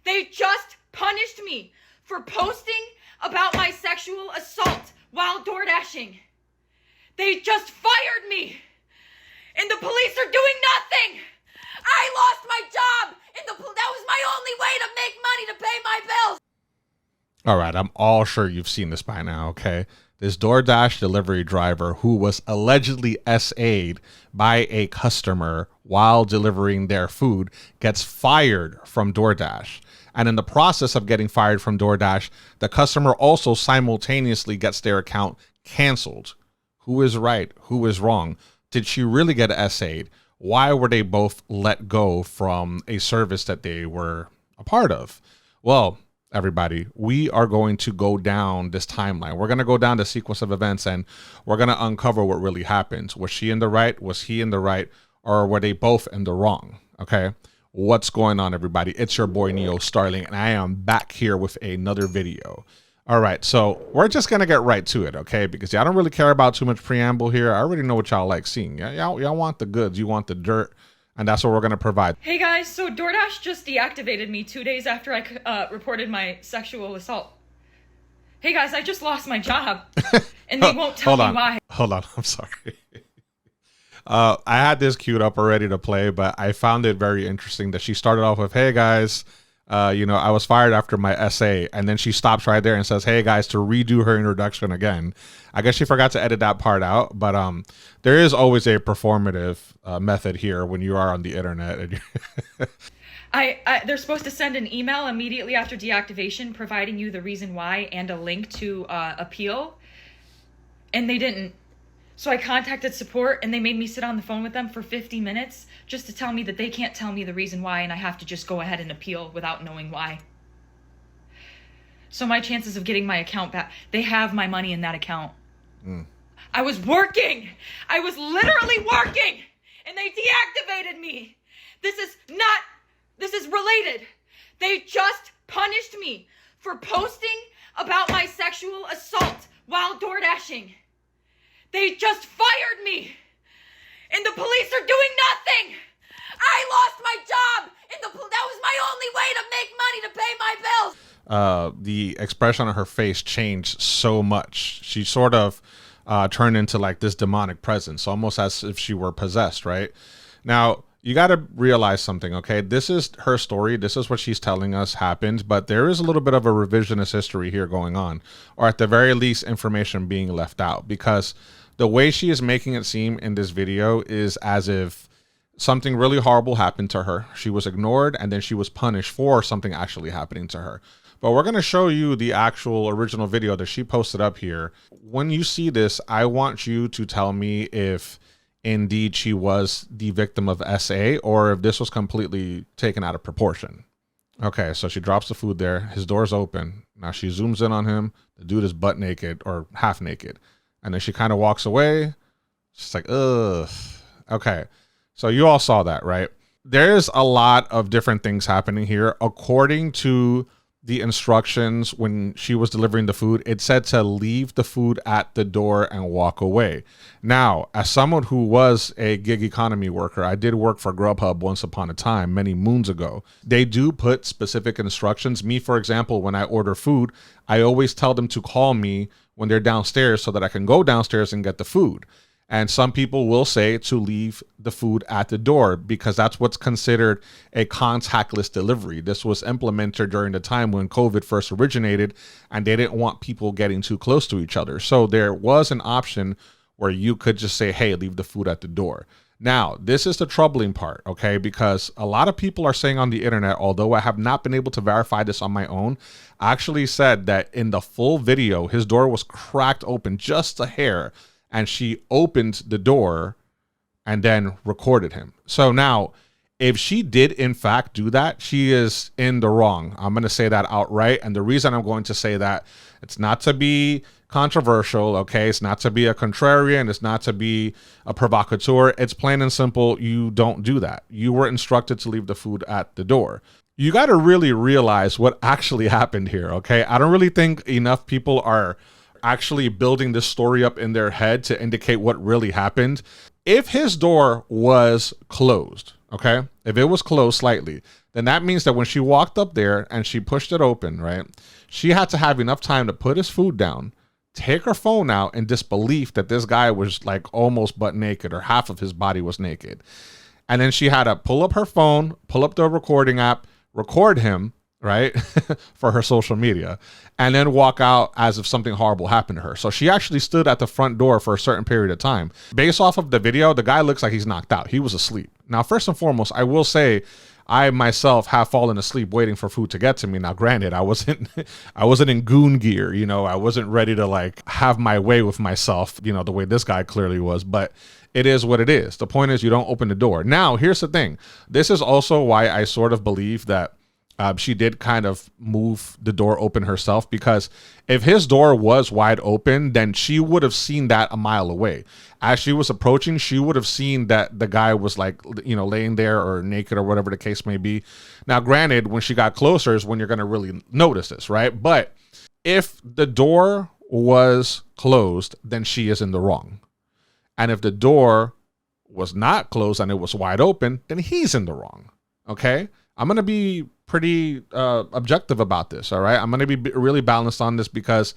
They just punished me for posting about my sexual assault while DoorDashing. They just fired me. And the police are doing nothing. I lost my job. And that was my only way to make money to pay my bills. All right, I'm all sure you've seen this by now, okay? This DoorDash delivery driver who was allegedly SA'd by a customer while delivering their food gets fired from DoorDash. And in the process of getting fired from DoorDash, the customer also simultaneously gets their account canceled. Who is right? Who is wrong? Did she really get SA'd? Why were they both let go from a service that they were a part of? Well, everybody, we are going to go down this timeline. We're going to go down the sequence of events and we're going to uncover what really happened. Was she in the right? Was he in the right? Or were they both in the wrong? Okay. What's going on, everybody? It's your boy NeoStarling, and I am back here with another video. All right, so we're just gonna get right to it, okay? Because y'all don't really care about too much preamble here. I already know what y'all like seeing. Y'all want the goods, you want the dirt, and that's what we're gonna provide. Hey guys, so DoorDash just deactivated me 2 days after I reported my sexual assault. Hey guys, I just lost my job, and they won't tell me why. Hold on, I'm sorry. I had this queued up already to play, but I found it very interesting that she started off with, hey guys, you know, I was fired after my SA, and then she stops right there and says, hey guys, to redo her introduction again. I guess she forgot to edit that part out, but there is always a performative method here when you are on the internet. They're supposed to send an email immediately after deactivation providing you the reason why and a link to appeal, and they didn't. So I contacted support, and they made me sit on the phone with them for 50 minutes just to tell me that they can't tell me the reason why, and I have to just go ahead and appeal without knowing why. So my chances of getting my account back, they have my money in that account. I was working. I was literally working, and they deactivated me. This is related. They just punished me for posting about my sexual assault while DoorDashing. They just fired me, and the police are doing nothing. I lost my job, and that was my only way to make money to pay my bills. The expression on her face changed so much. She sort of turned into like this demonic presence, almost as if she were possessed, right? Now, you got to realize something, okay? This is her story. This is what she's telling us happened, but there is a little bit of a revisionist history here going on, or at the very least, information being left out, because the way she is making it seem in this video is as if something really horrible happened to her. She was ignored, and then she was punished for something actually happening to her. But we're going to show you the actual original video that she posted up here. When you see this, I want you to tell me if indeed she was the victim of SA or if this was completely taken out of proportion. Okay, so she drops the food there. His door's open. Now she zooms in on him. The dude is butt naked or half naked. And then she kind of walks away. She's like, ugh. Okay, so you all saw that, right? There's a lot of different things happening here. According to the instructions when she was delivering the food, it said to leave the food at the door and walk away. Now, as someone who was a gig economy worker, I did work for Grubhub once upon a time, many moons ago. They do put specific instructions. Me, for example, when I order food, I always tell them to call me when they're downstairs so that I can go downstairs and get the food. And some people will say to leave the food at the door because that's what's considered a contactless delivery. This was implemented during the time when COVID first originated, and they didn't want people getting too close to each other. So there was an option where you could just say, hey, leave the food at the door. Now, this is the troubling part, okay? Because a lot of people are saying on the internet, although I have not been able to verify this on my own, actually said that in the full video, his door was cracked open just a hair, and she opened the door and then recorded him. So now, if she did in fact do that, she is in the wrong. I'm going to say that outright. And the reason I'm going to say that, it's not to be controversial, okay? It's not to be a contrarian. It's not to be a provocateur. It's plain and simple. You don't do that. You were instructed to leave the food at the door. You got to really realize what actually happened here, okay? I don't really think enough people are actually building this story up in their head to indicate what really happened. If his door was closed, okay, if it was closed slightly, then that means that when she walked up there and she pushed it open, right, she had to have enough time to put his food down, take her phone out in disbelief that this guy was like almost butt naked or half of his body was naked. And then she had to pull up her phone, pull up the recording app, record him, right, for her social media, and then walk out as if something horrible happened to her. So she actually stood at the front door for a certain period of time. Based off of the video, the guy looks like he's knocked out. He was asleep. Now, first and foremost, I will say I myself have fallen asleep waiting for food to get to me. Now, granted, I wasn't in goon gear, you know, I wasn't ready to like have my way with myself, you know, the way this guy clearly was, but it is what it is. The point is you don't open the door. Now, here's the thing. This is also why I sort of believe that she did kind of move the door open herself, because if his door was wide open, then she would have seen that a mile away. As she was approaching, she would have seen that the guy was like, you know, laying there or naked or whatever the case may be. Now, granted, when she got closer is when you're going to really notice this, right? But if the door was closed, then she is in the wrong. And if the door was not closed and it was wide open, then he's in the wrong. Okay? I'm going to be pretty objective about this, all right? I'm going to be really balanced on this, because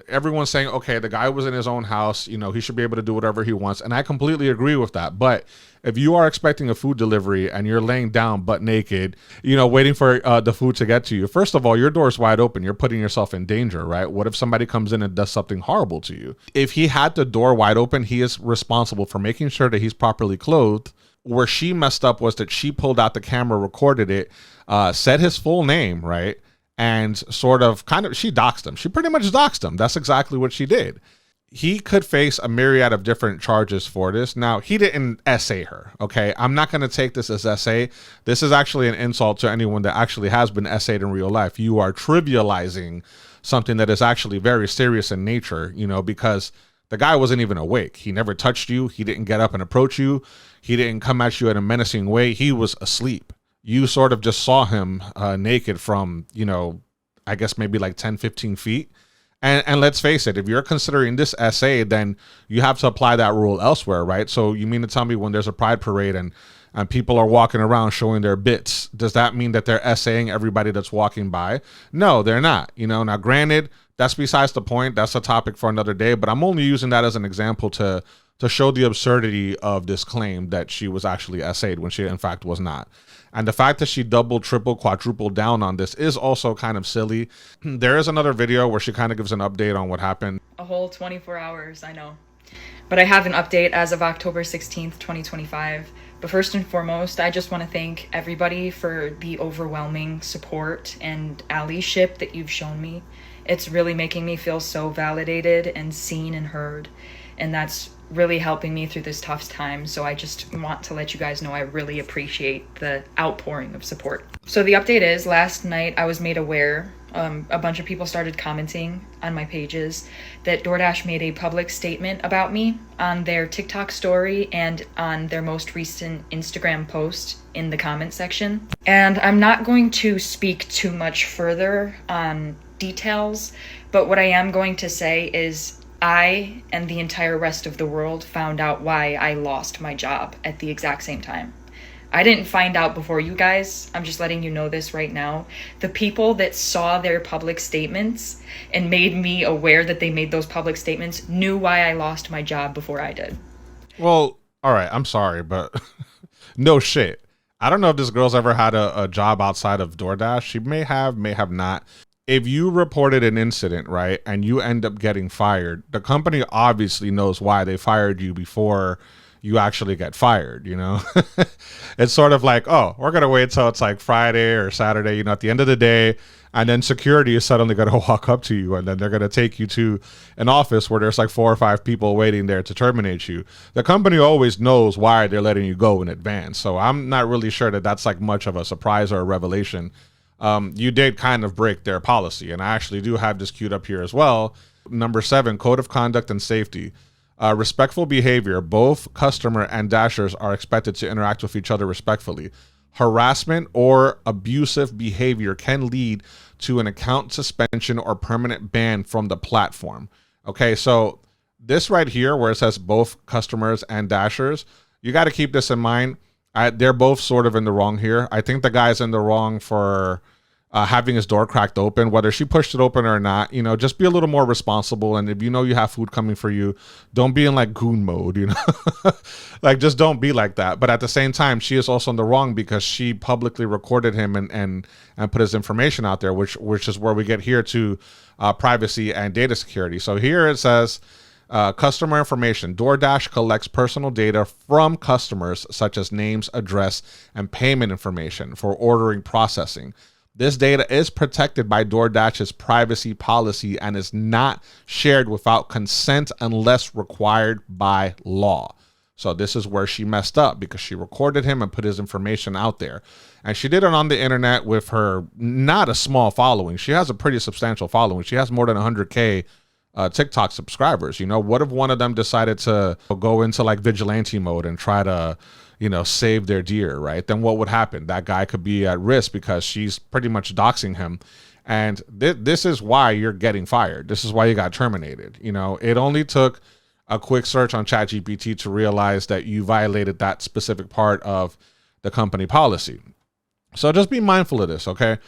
everyone's saying, okay, the guy was in his own house, you know, he should be able to do whatever he wants. And I completely agree with that. But if you are expecting a food delivery and you're laying down butt naked, you know, waiting for the food to get to you, first of all, your door's wide open. You're putting yourself in danger, right? What if somebody comes in and does something horrible to you? If he had the door wide open, he is responsible for making sure that he's properly clothed. Where she messed up was that she pulled out the camera, recorded it, said his full name, right? And sort of she doxed him. She pretty much doxed him. That's exactly what she did. He could face a myriad of different charges for this. Now, he didn't essay her, okay? I'm not going to take this as essay. This is actually an insult to anyone that actually has been essayed in real life. You are trivializing something that is actually very serious in nature, you know, because the guy wasn't even awake. He never touched you. He didn't get up and approach you. He didn't come at you in a menacing way. He was asleep. You sort of just saw him naked from, you know, I guess maybe like 10, 15 feet. And let's face it, if you're considering this essay, then you have to apply that rule elsewhere, right? So you mean to tell me when there's a pride parade and people are walking around showing their bits, does that mean that they're essaying everybody that's walking by? No, they're not. You know, now granted, that's besides the point. That's a topic for another day, but I'm only using that as an example to show the absurdity of this claim that she was actually essayed when she in fact was not. And the fact that she double, triple, quadrupled down on this is also kind of silly. There is another video where she kind of gives an update on what happened. A whole 24 hours, I know. But I have an update as of October 16th, 2025. But first and foremost, I just want to thank everybody for the overwhelming support and allyship that you've shown me. It's really making me feel so validated and seen and heard. And that's really helping me through this tough time. So I just want to let you guys know I really appreciate the outpouring of support. So the update is, last night I was made aware, a bunch of people started commenting on my pages, that DoorDash made a public statement about me on their TikTok story and on their most recent Instagram post in the comment section. And I'm not going to speak too much further on details, but what I am going to say is I and the entire rest of the world found out why I lost my job at the exact same time. I didn't find out before you guys. I'm just letting you know this right now. The people that saw their public statements and made me aware that they made those public statements knew why I lost my job before I did. Well, all right, I'm sorry, but no shit. I don't know if this girl's ever had a job outside of DoorDash. She may have not. If you reported an incident, right, and you end up getting fired, the company obviously knows why they fired you before you actually get fired, you know? It's sort of like, oh, we're going to wait till it's like Friday or Saturday, you know, at the end of the day, and then security is suddenly going to walk up to you, and then they're going to take you to an office where there's like 4 or 5 people waiting there to terminate you. The company always knows why they're letting you go in advance. So I'm not really sure that that's like much of a surprise or a revelation. You did kind of break their policy, and I actually do have this queued up here as well. Number 7, code of conduct and safety. Respectful behavior. Both customer and dashers are expected to interact with each other respectfully. Harassment or abusive behavior can lead to an account suspension or permanent ban from the platform. Okay, so this right here where it says both customers and dashers, you got to keep this in mind. They're both sort of in the wrong here. I think the guy's in the wrong for having his door cracked open, whether she pushed it open or not. Just be a little more responsible. And if you know you have food coming for you, don't be in like goon mode, like just don't be like that. But at the same time, she is also in the wrong because she publicly recorded him and put his information out there, which is where we get here to privacy and data security. So here it says, customer information. DoorDash collects personal data from customers such as names, address, and payment information for ordering processing. This data is protected by DoorDash's privacy policy and is not shared without consent unless required by law. So this is where she messed up because she recorded him and put his information out there. And she did it on the internet with her not a small following. She has a pretty substantial following. She has more than 100K TikTok subscribers. What if one of them decided to go into like vigilante mode and try to save their deer, right? Then what would happen? That guy could be at risk because she's pretty much doxing him. And this is why you're getting fired. This is why you got terminated. It only took a quick search on ChatGPT to realize that you violated that specific part of the company policy. So just be mindful of this, okay?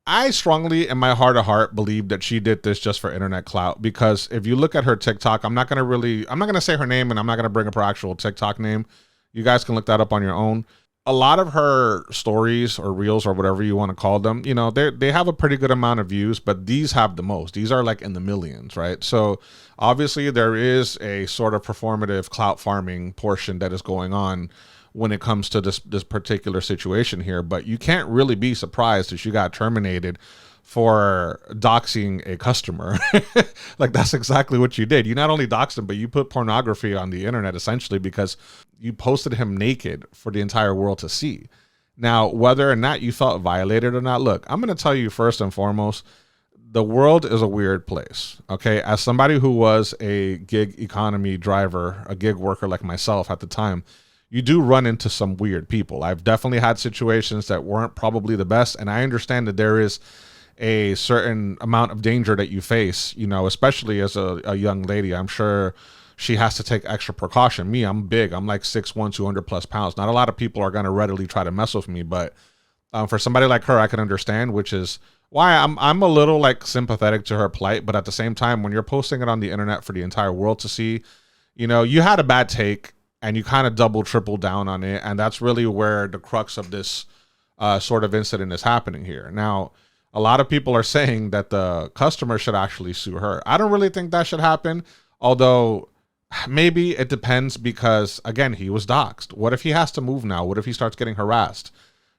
I strongly, in my heart of heart, believe that she did this just for internet clout, because if you look at her TikTok, I'm not going to say her name, and I'm not going to bring up her actual TikTok name. You guys can look that up on your own. A lot of her stories or reels or whatever you want to call them, they have a pretty good amount of views, but these have the most. These are like in the millions, right? So obviously there is a sort of performative clout farming portion that is going on when it comes to this particular situation here, but you can't really be surprised that she got terminated for doxing a customer. Like that's exactly what you did. You not only doxed him, but you put pornography on the internet essentially because you posted him naked for the entire world to see. Now, whether or not you felt violated or not, look, I'm going to tell you first and foremost, the world is a weird place. Okay. As somebody who was a gig economy driver, a gig worker like myself at the time, you do run into some weird people. I've definitely had situations that weren't probably the best. And I understand that there is a certain amount of danger that you face, especially as a young lady. I'm sure she has to take extra precaution. Me, I'm big. I'm like 6'1", 200 plus pounds. Not a lot of people are going to readily try to mess with me, but for somebody like her, I can understand, which is why I'm a little like sympathetic to her plight. But at the same time, when you're posting it on the internet for the entire world to see, you had a bad take and you kind of double, triple down on it. And that's really where the crux of this sort of incident is happening here. Now, a lot of people are saying that the customer should actually sue her. I don't really think that should happen, although maybe it depends because, again, he was doxxed. What if he has to move now? What if he starts getting harassed?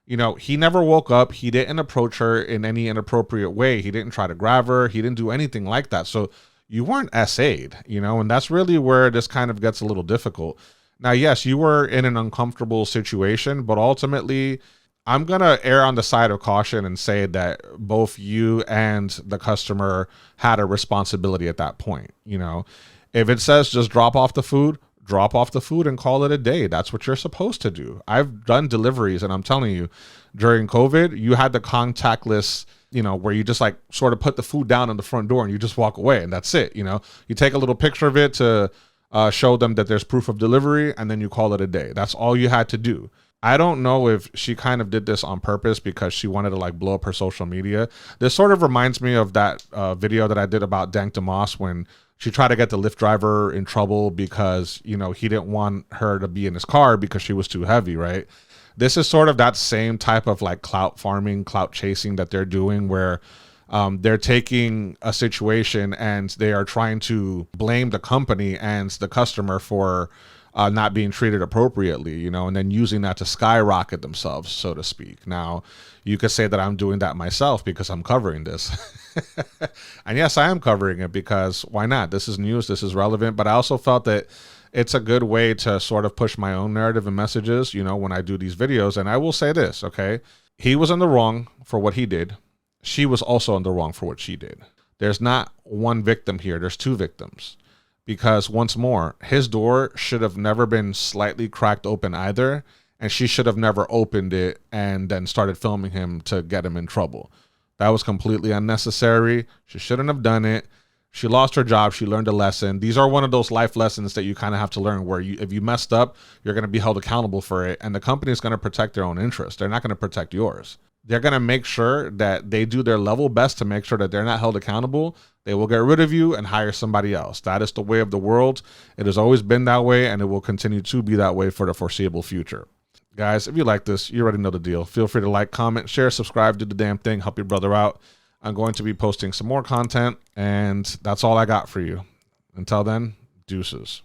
He never woke up. He didn't approach her in any inappropriate way. He didn't try to grab her. He didn't do anything like that. So you weren't SA'd, and that's really where this kind of gets a little difficult. Now, yes, you were in an uncomfortable situation, but ultimately, I'm going to err on the side of caution and say that both you and the customer had a responsibility at that point. If it says just drop off the food and call it a day. That's what you're supposed to do. I've done deliveries and I'm telling you, during COVID, you had the contactless, where you just like sort of put the food down on the front door and you just walk away and that's it. You take a little picture of it to show them that there's proof of delivery and then you call it a day. That's all you had to do. I don't know if she kind of did this on purpose because she wanted to like blow up her social media. This sort of reminds me of that video that I did about Dank DeMoss when she tried to get the Lyft driver in trouble because, he didn't want her to be in his car because she was too heavy, right? This is sort of that same type of like clout farming, clout chasing that they're doing where they're taking a situation and they are trying to blame the company and the customer for not being treated appropriately, and then using that to skyrocket themselves, so to speak. Now, you could say that I'm doing that myself because I'm covering this. And yes, I am covering it because why not? This is news, this is relevant, but I also felt that it's a good way to sort of push my own narrative and messages, when I do these videos. And I will say this, okay? He was in the wrong for what he did. She was also in the wrong for what she did. There's not one victim here. There's two victims. Because once more, his door should have never been slightly cracked open either. And she should have never opened it and then started filming him to get him in trouble. That was completely unnecessary. She shouldn't have done it. She lost her job. She learned a lesson. These are one of those life lessons that you kind of have to learn where if you messed up, you're going to be held accountable for it. And the company is going to protect their own interests. They're not going to protect yours. They're going to make sure that they do their level best to make sure that they're not held accountable. They will get rid of you and hire somebody else. That is the way of the world. It has always been that way, and it will continue to be that way for the foreseeable future. Guys, if you like this, you already know the deal. Feel free to like, comment, share, subscribe, do the damn thing, help your brother out. I'm going to be posting some more content, and that's all I got for you. Until then, deuces.